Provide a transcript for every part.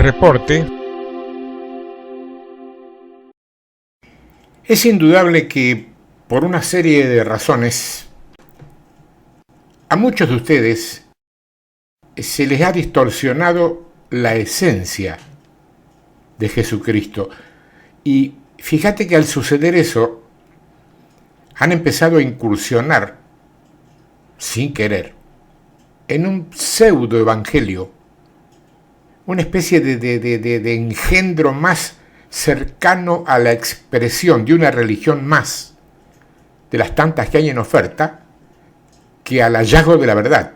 reporte. Es indudable que, por una serie de razones, a muchos de ustedes se les ha distorsionado la esencia de Jesucristo. Y fíjate que al suceder eso, han empezado a incursionar, sin querer, en un pseudo evangelio, una especie de engendro más cercano a la expresión de una religión más, de las tantas que hay en oferta, que al hallazgo de la verdad,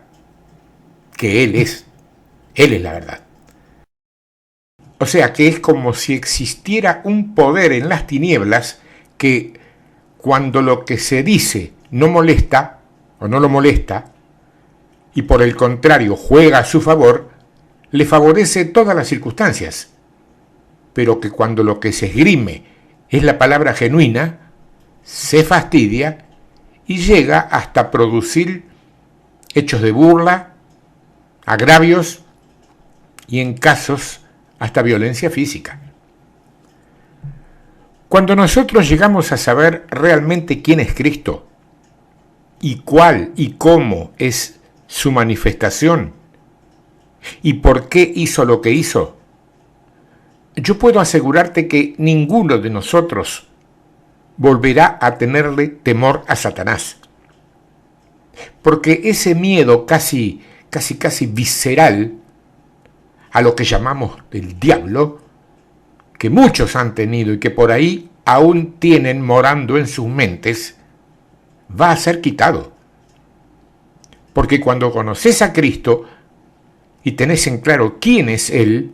que Él es la verdad. O sea que es como si existiera un poder en las tinieblas que, cuando lo que se dice no molesta o no lo molesta, y por el contrario juega a su favor, le favorece todas las circunstancias, pero que cuando lo que se esgrime es la palabra genuina, se fastidia y llega hasta producir hechos de burla, agravios y en casos hasta violencia física. Cuando nosotros llegamos a saber realmente quién es Cristo y cuál y cómo es su manifestación y por qué hizo lo que hizo, yo puedo asegurarte que ninguno de nosotros volverá a tenerle temor a Satanás. Porque ese miedo casi visceral a lo que llamamos el diablo, que muchos han tenido y que por ahí aún tienen morando en sus mentes, va a ser quitado. Porque cuando conoces a Cristo y tenés en claro quién es Él,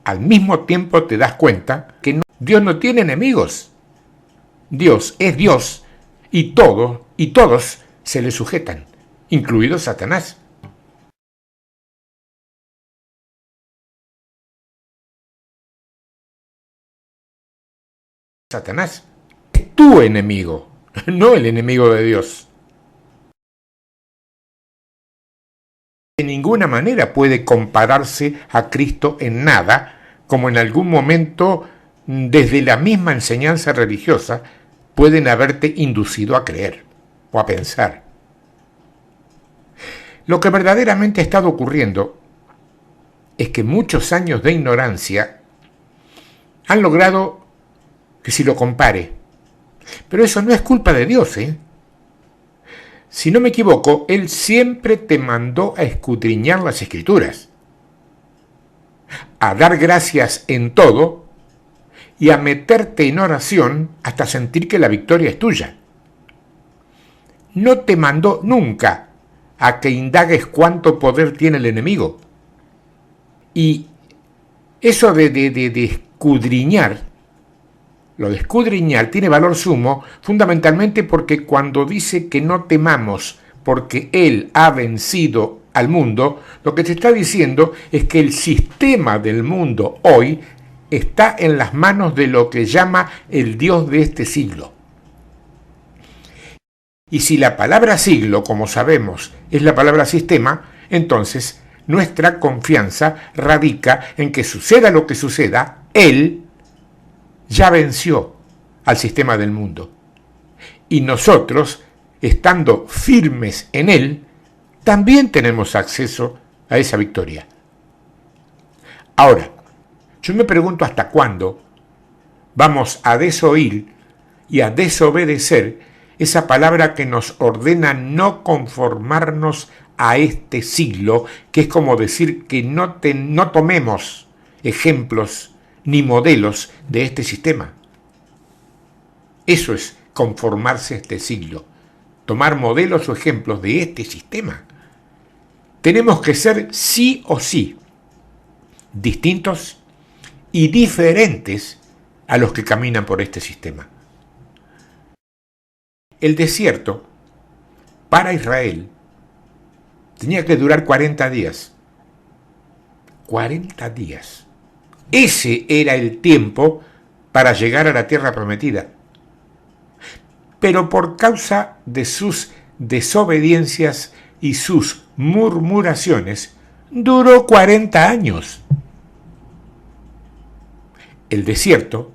al mismo tiempo te das cuenta que Dios no tiene enemigos. Dios es Dios y todos se le sujetan, incluido Satanás. Satanás es tu enemigo, no el enemigo de Dios. De ninguna manera puede compararse a Cristo en nada, como en algún momento, desde la misma enseñanza religiosa, pueden haberte inducido a creer o a pensar. Lo que verdaderamente ha estado ocurriendo es que muchos años de ignorancia han logrado que si lo compare. Pero eso no es culpa de Dios, ¿eh? Si no me equivoco, Él siempre te mandó a escudriñar las Escrituras, a dar gracias en todo y a meterte en oración hasta sentir que la victoria es tuya. No te mandó nunca a que indagues cuánto poder tiene el enemigo. Y eso de escudriñar, lo de escudriñar tiene valor sumo fundamentalmente porque cuando dice que no temamos porque Él ha vencido al mundo, lo que te está diciendo es que el sistema del mundo hoy está en las manos de lo que llama el Dios de este siglo. Y si la palabra siglo, como sabemos, es la palabra sistema, entonces nuestra confianza radica en que suceda lo que suceda, Él ya venció al sistema del mundo. Y nosotros, estando firmes en Él, también tenemos acceso a esa victoria. Ahora, yo me pregunto hasta cuándo vamos a desoír y a desobedecer esa palabra que nos ordena no conformarnos a este siglo, que es como decir que no tomemos ejemplos ni modelos de este sistema. Eso es conformarse a este siglo, tomar modelos o ejemplos de este sistema. Tenemos que ser sí o sí distintos y diferentes a los que caminan por este sistema. El desierto, para Israel, tenía que durar 40 días. 40 días. Ese era el tiempo para llegar a la tierra prometida. Pero por causa de sus desobediencias y sus murmuraciones, duró 40 años. el desierto,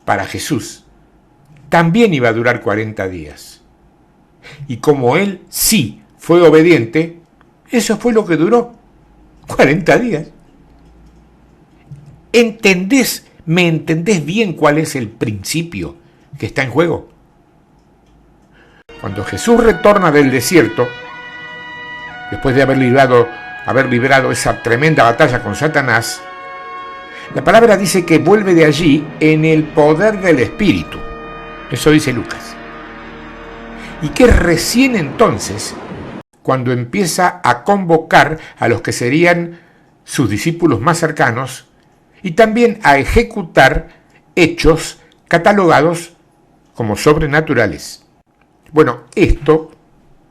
para Jesús, también iba a durar 40 días. Y como él sí fue obediente, eso fue lo que duró, 40 días. ¿Me entendés bien cuál es el principio que está en juego? Cuando Jesús retorna del desierto, después de haber librado esa tremenda batalla con Satanás, la palabra dice que vuelve de allí en el poder del Espíritu. Eso dice Lucas. Y que recién entonces, cuando empieza a convocar a los que serían sus discípulos más cercanos y también a ejecutar hechos catalogados como sobrenaturales. Bueno, esto,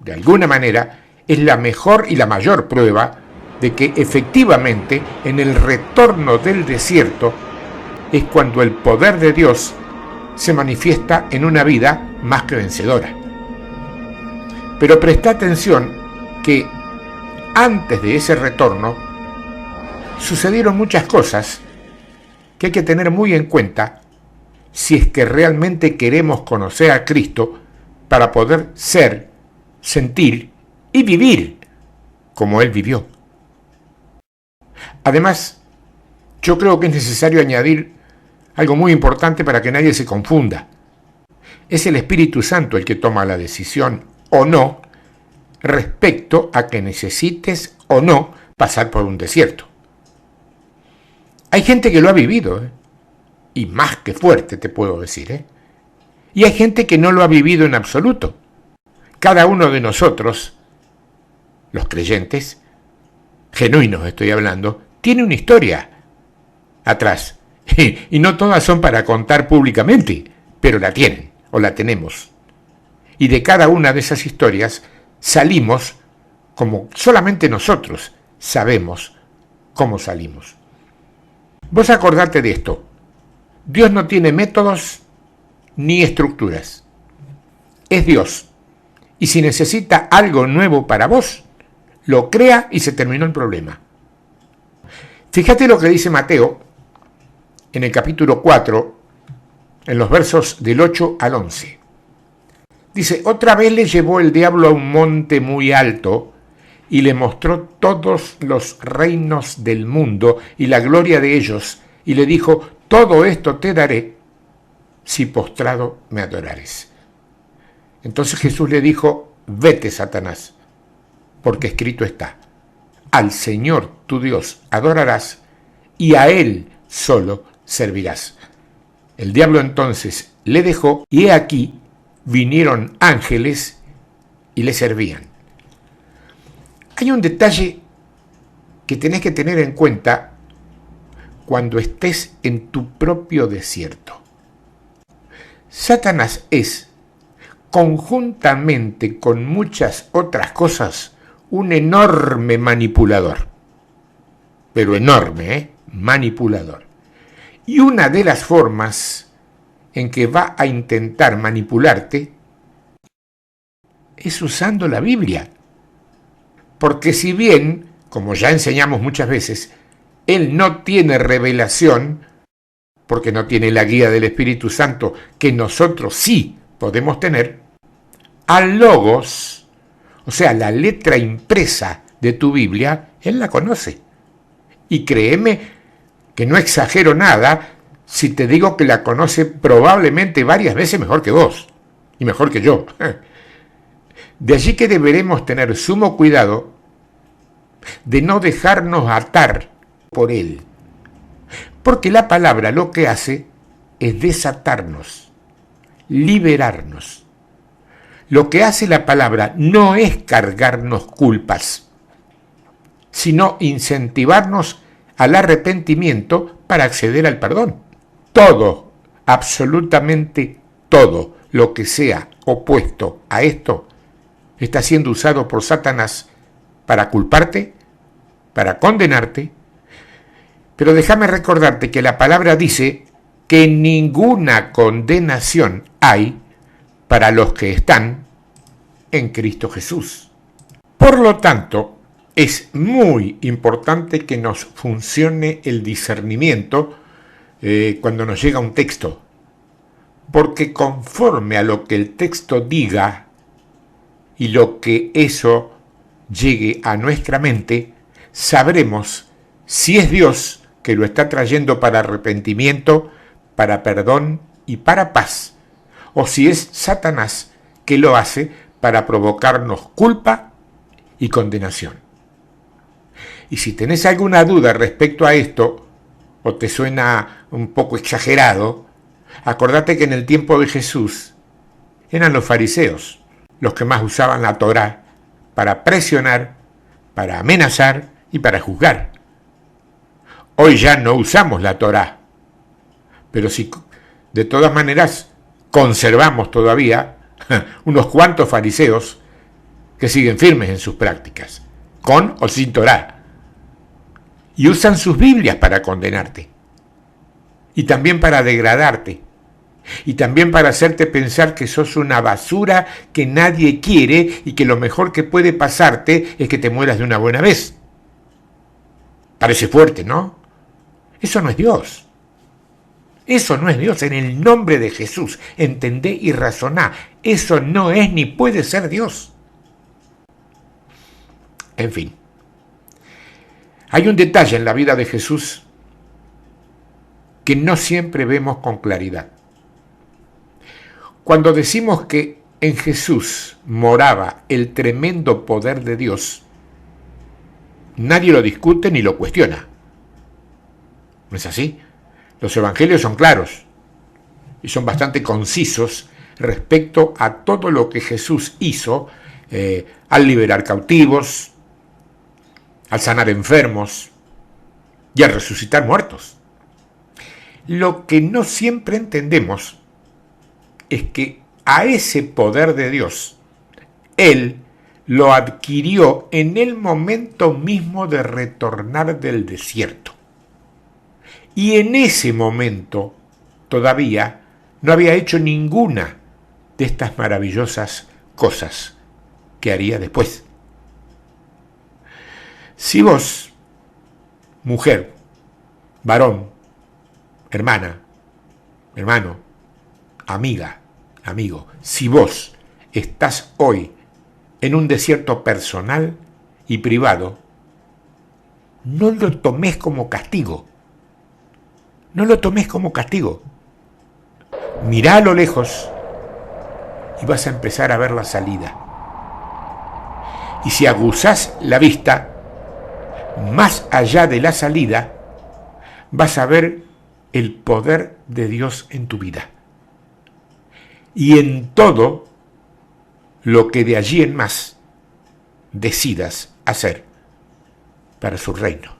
de alguna manera, es la mejor y la mayor prueba de que efectivamente en el retorno del desierto es cuando el poder de Dios se manifiesta en una vida más que vencedora. Pero presta atención que antes de ese retorno sucedieron muchas cosas que hay que tener muy en cuenta si es que realmente queremos conocer a Cristo para poder ser, sentir y vivir como Él vivió. Además, yo creo que es necesario añadir algo muy importante para que nadie se confunda. Es el Espíritu Santo el que toma la decisión o no respecto a que necesites o no pasar por un desierto. Hay gente que lo ha vivido, y más que fuerte te puedo decir, y hay gente que no lo ha vivido en absoluto. Cada uno de nosotros, los creyentes, genuinos estoy hablando, tiene una historia atrás, y no todas son para contar públicamente, pero la tienen, o la tenemos. Y de cada una de esas historias salimos como solamente nosotros sabemos cómo salimos. Vos acordate de esto. Dios no tiene métodos ni estructuras. Es Dios. Y si necesita algo nuevo para vos, lo crea y se terminó el problema. Fíjate lo que dice Mateo en el capítulo 4, en los versos del 8 al 11. Dice, otra vez le llevó el diablo a un monte muy alto y le mostró todos los reinos del mundo y la gloria de ellos, y le dijo, todo esto te daré si postrado me adorares. Entonces Jesús le dijo, vete, Satanás, porque escrito está, al Señor tu Dios adorarás y a Él solo servirás. El diablo entonces le dejó y he aquí vinieron ángeles y le servían. Hay un detalle que tenés que tener en cuenta cuando estés en tu propio desierto. Satanás es, conjuntamente con muchas otras cosas, un enorme manipulador. Pero enorme, manipulador. Y una de las formas en que va a intentar manipularte es usando la Biblia. Porque si bien, como ya enseñamos muchas veces, él no tiene revelación, porque no tiene la guía del Espíritu Santo que nosotros sí podemos tener, al Logos, o sea, la letra impresa de tu Biblia, él la conoce. Y créeme que no exagero nada si te digo que la conoce probablemente varias veces mejor que vos, y mejor que yo. De allí que deberemos tener sumo cuidado de no dejarnos atar por él. Porque la palabra lo que hace es desatarnos, liberarnos. Lo que hace la palabra no es cargarnos culpas, sino incentivarnos al arrepentimiento para acceder al perdón. Todo, absolutamente todo lo que sea opuesto a esto está siendo usado por Satanás para culparte, para condenarte. Pero déjame recordarte que la palabra dice que ninguna condenación hay para los que están en Cristo Jesús. Por lo tanto, es muy importante que nos funcione el discernimiento cuando nos llega un texto, porque conforme a lo que el texto diga y lo que eso llegue a nuestra mente, sabremos si es Dios que lo está trayendo para arrepentimiento, para perdón y para paz, o si es Satanás que lo hace para provocarnos culpa y condenación. Y si tenés alguna duda respecto a esto, o te suena un poco exagerado, acordate que en el tiempo de Jesús eran los fariseos los que más usaban la Torá para presionar, para amenazar y para juzgar. Hoy ya no usamos la Torá, pero sí, de todas maneras, conservamos todavía unos cuantos fariseos que siguen firmes en sus prácticas, con o sin Torá, y usan sus Biblias para condenarte, y también para degradarte, y también para hacerte pensar que sos una basura que nadie quiere y que lo mejor que puede pasarte es que te mueras de una buena vez. Parece fuerte, ¿no? Eso no es Dios. Eso no es Dios. En el nombre de Jesús, entendé y razoná. Eso no es ni puede ser Dios. En fin. Hay un detalle en la vida de Jesús que no siempre vemos con claridad. Cuando decimos que en Jesús moraba el tremendo poder de Dios, nadie lo discute ni lo cuestiona. ¿No es así? Los evangelios son claros y son bastante concisos respecto a todo lo que Jesús hizo al liberar cautivos, al sanar enfermos y al resucitar muertos. Lo que no siempre entendemos es que a ese poder de Dios, Él lo adquirió en el momento mismo de retornar del desierto. Y en ese momento todavía no había hecho ninguna de estas maravillosas cosas que haría después. Si vos, mujer, varón, hermana, hermano, amiga, amigo, si vos estás hoy en un desierto personal y privado, no lo tomes como castigo. No lo tomes como castigo. Mirá a lo lejos y vas a empezar a ver la salida. Y si aguzás la vista, más allá de la salida, vas a ver el poder de Dios en tu vida. Y en todo lo que de allí en más decidas hacer para su reino.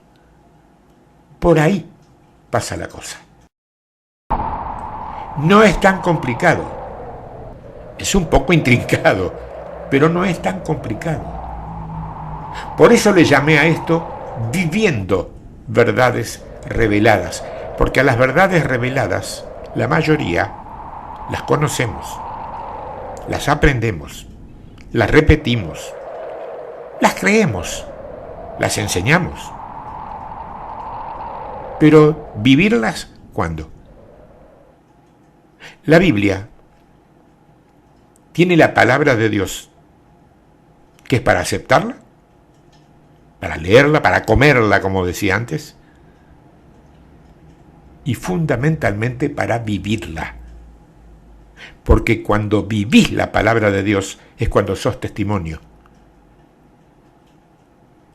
Por ahí pasa la cosa. No es tan complicado. Es un poco intrincado, pero no es tan complicado. Por eso le llamé a esto viviendo verdades reveladas, porque a las verdades reveladas, la mayoría las conocemos, las aprendemos, las repetimos, las creemos, las enseñamos. Pero vivirlas, ¿cuándo? La Biblia tiene la palabra de Dios, que es para aceptarla, para leerla, para comerla, como decía antes, y fundamentalmente para vivirla. Porque cuando vivís la palabra de Dios es cuando sos testimonio.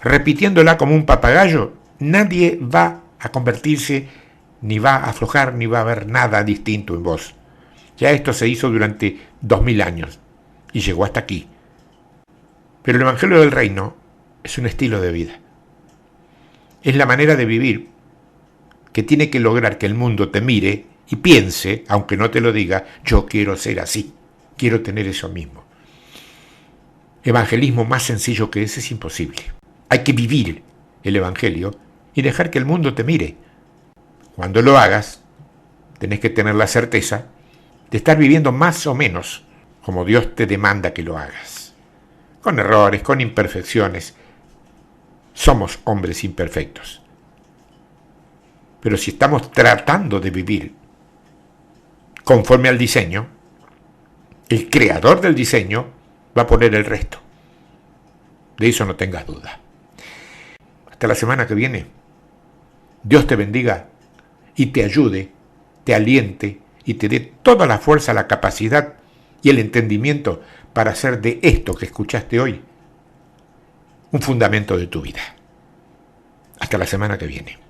Repitiéndola como un papagayo, nadie va a convertirse, ni va a aflojar, ni va a haber nada distinto en vos. Ya esto se hizo durante 2000 años y llegó hasta aquí. Pero el Evangelio del Reino es un estilo de vida. Es la manera de vivir que tiene que lograr que el mundo te mire y piense, aunque no te lo diga, yo quiero ser así, quiero tener eso mismo. Evangelismo más sencillo que ese es imposible. Hay que vivir el Evangelio y dejar que el mundo te mire. Cuando lo hagas, tenés que tener la certeza de estar viviendo más o menos como Dios te demanda que lo hagas. Con errores, con imperfecciones. Somos hombres imperfectos. Pero si estamos tratando de vivir conforme al diseño, el creador del diseño va a poner el resto. De eso no tengas duda. Hasta la semana que viene. Dios te bendiga y te ayude, te aliente y te dé toda la fuerza, la capacidad y el entendimiento para hacer de esto que escuchaste hoy un fundamento de tu vida. Hasta la semana que viene.